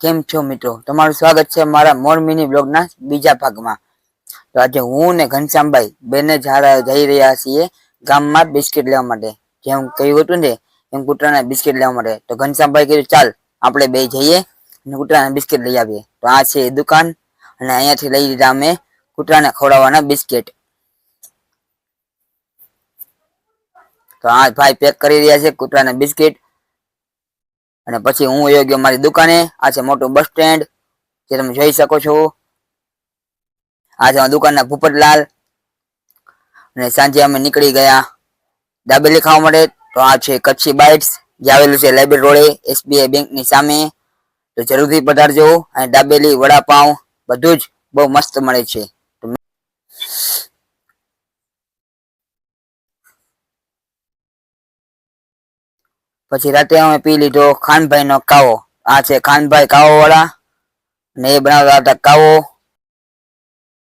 કેમ છો મિત્રો? તમારું સ્વાગત છે મારા મોર મિની બ્લોગના બીજા ભાગમાં. તો આજે હું ને ઘનશ્યામભાઈ બંને જઈ રહ્યા છીએ ગામમાં બિસ્કિટ લેવા માટે. જેમ કહ્યું હતું ને એમ કૂતરાના બિસ્કિટ લેવા માટે. તો ઘનશ્યામભાઈ કીધું ચાલ આપણે બે જઈએ અને કૂતરાના બિસ્કિટ લઈ આવીએ. તો આ છે દુકાન અને અહીંયાથી લઈ લીધા અમે કૂતરાને ખવડાવવાના બિસ્કિટ. તો આ ભાઈ પેક કરી રહ્યા છે કૂતરાના બિસ્કિટ. અને પછી હું વયો ગયો મારી દુકાને. આ છે મોટું બસ સ્ટેન્ડ જે તમે જોઈ શકો છો. આ છે દુકાનના ભૂપતલાલ. અને સાંજે અમે નીકળી ગયા દાબેલી ખાવા માટે. તો આ છે કચ્છી બાઇટ્સ જે આવેલું છે લાઇબ્રેરી રોડે SBI બેંકની સામે. તો જરૂરથી પધારજો. અને દાબેલી વડાપાઉં બધું જ બહુ મસ્ત મળે છે. પછી રાતે અમે પી લીધો ખાનભાઈ નો કાવો. આ છે ખાનભાઈ કાવો વાળા ને એ બનાવતા હતા કાવો.